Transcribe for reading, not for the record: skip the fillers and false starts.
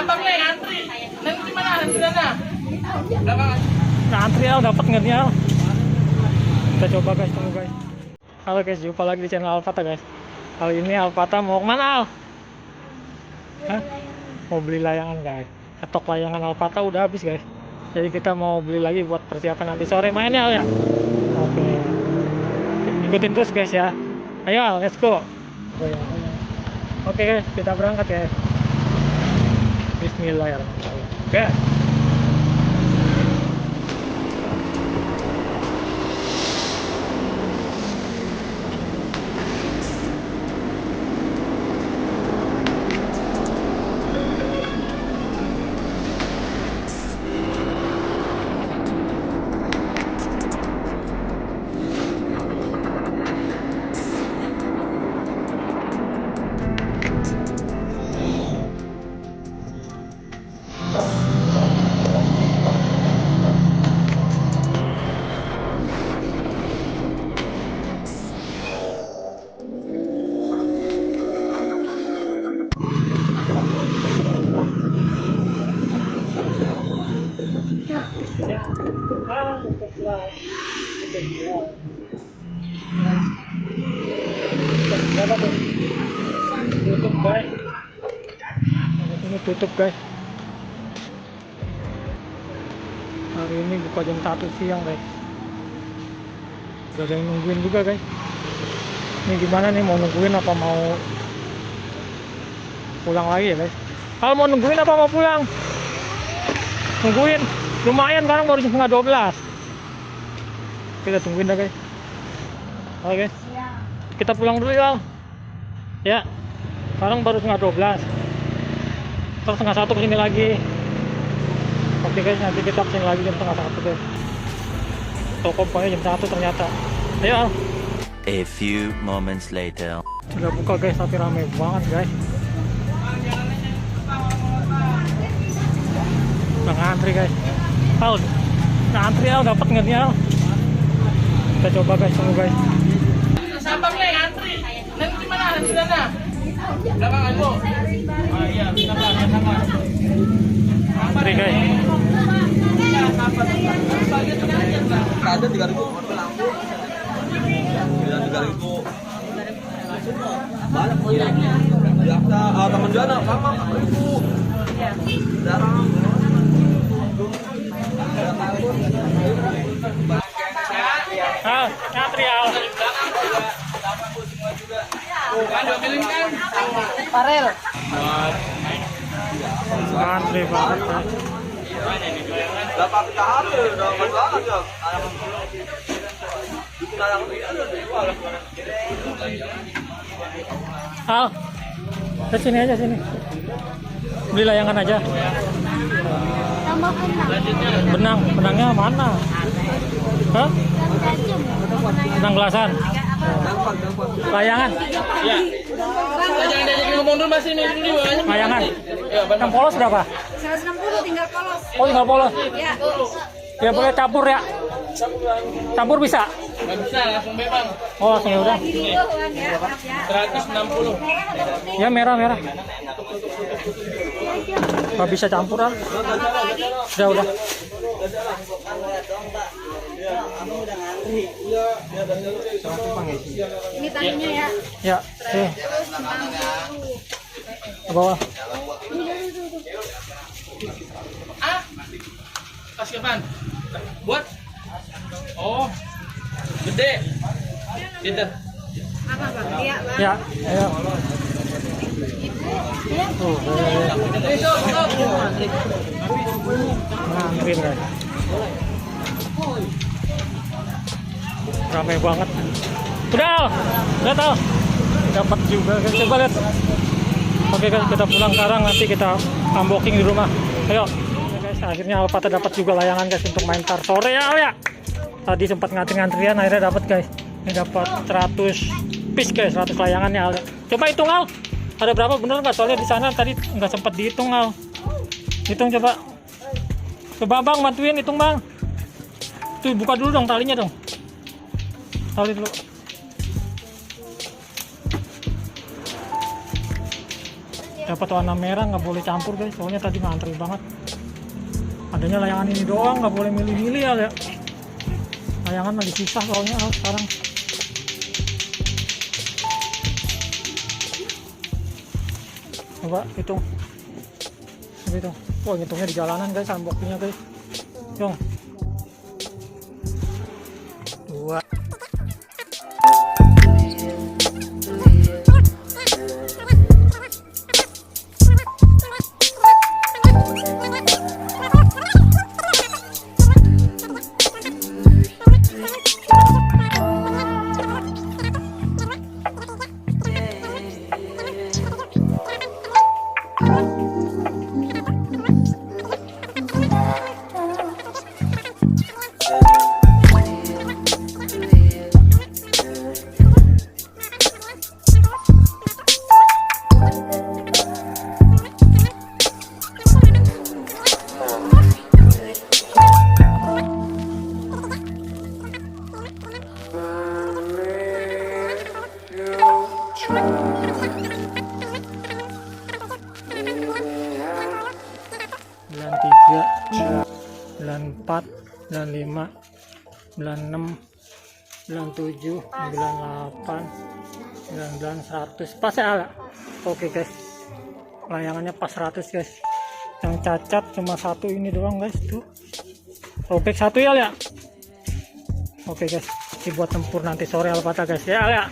Sabang nih antri. Nanti mana antriannya? Belakang. Nah, antri Al, dapat nggak nih Al? Kita coba guys, tunggu guys. Halo guys, jumpa lagi di channel Alfata guys. Kali ini Alfata mau kemana Al? Hah? Mau beli layangan guys. Stok layangan Alfata udah habis guys. Jadi kita mau beli lagi buat persiapan nanti sore mainnya Al ya. Oke. Ikutin terus guys ya. Ayo Al, let's go. Oke guys, kita berangkat guys. Bismillahirrahmanirrahim. Oke. Tutup guys. Ini tutup guys. Hari ini buka jam 1 siang guys. Udah ada yang nungguin juga guys. Ini gimana nih, mau nungguin apa mau pulang lagi ya guys? Kalau mau nungguin apa mau pulang? Nungguin. Lumayan sekarang baru jam setengah 12. Kita tungguin dah guys. Oke guys. Kita pulang dulu ya. Ya. Sekarang baru setengah 12. Terus setengah 1 kesini lagi. Oke guys, nanti kita kesini lagi jam setengah 1 guys. Toko pokoknya jam 1 ternyata. Ayo Al. A few moments later. Sudah buka guys, tapi ramai banget guys. Udah ngantri guys. Al, ngantri Al, dapat nggak nih Al? Kita coba guys, tunggu guys. Sabang nih antri. Nanti mana antriannya? Belakang aja. Ah iya, sabar. Antri guys. Ada 3.000 lampu. 3.000. Banyak pokoknya. Biasa teman Jana sama 4.000. Jarang. Al, ngantri Al. Kan ambilin kan. Parel. Ngantri banget guys. Dapat hari udah banget ya. Bikin ayam ini ada dijual. Al, ke sini aja sini. Beli layangan aja. Benang, benangnya mana? Hah? Benang gelasan. Layangan. Iya. Jangan diajak ngomong dulu masih ini dulu banyak. Layangan. Ya, Yang polos berapa? 160 tinggal polos. Oh, tinggal polos. Ya. Ya boleh campur ya. Campur bisa. Nggak bisa langsung bebang. Oh, langsung ya udah. Ini uang ya, maaf ya. 160. Ya merah. Nggak bisa campuran. Udah. Ini talinya ya. Ya, ke bawah. Ah. Pas kapan? Buat. Oh. Gede. Gitu. Apa Bang? Iya, Bang. Ya, ayo. Tuh, ngantri guys. Ramai banget. Udah tahu. Dapat juga guys. Coba lihat. Oke guys, kita pulang sekarang, nanti kita unboxing di rumah. Ayo. Oke guys, akhirnya Alfata dapat juga layangan guys untuk main tar sore ya Al ya. Tadi sempat ngantri-ngantrian, akhirnya dapat guys. Ini dapat 100 piece guys, 100 layangannya Al. Coba hitung Al. Ada berapa bener nggak? Soalnya di sana tadi nggak sempat dihitung Al. Hitung coba. Coba Bang bantuin hitung Bang. Tuh buka dulu dong talinya dong. Tali dulu. dapat warna merah, nggak boleh campur guys, soalnya tadi ngantri banget. Adanya layangan ini doang, nggak boleh milih-milih ya. Layangan lagi susah soalnya sekarang. Coba hitung. Wah, ngitungnya di jalanan guys, unboxingnya guys. Yong. 2. Bulan 4, bulan 5, bulan 6, bulan 7, 98, 99, 100. Pas ya Ala? Oke guys, layangannya pas 100 guys. Yang cacat cuma satu ini doang guys, tuh robek satu ya. Oke guys, dibuat tempur nanti sore Alpata guys ya Ala.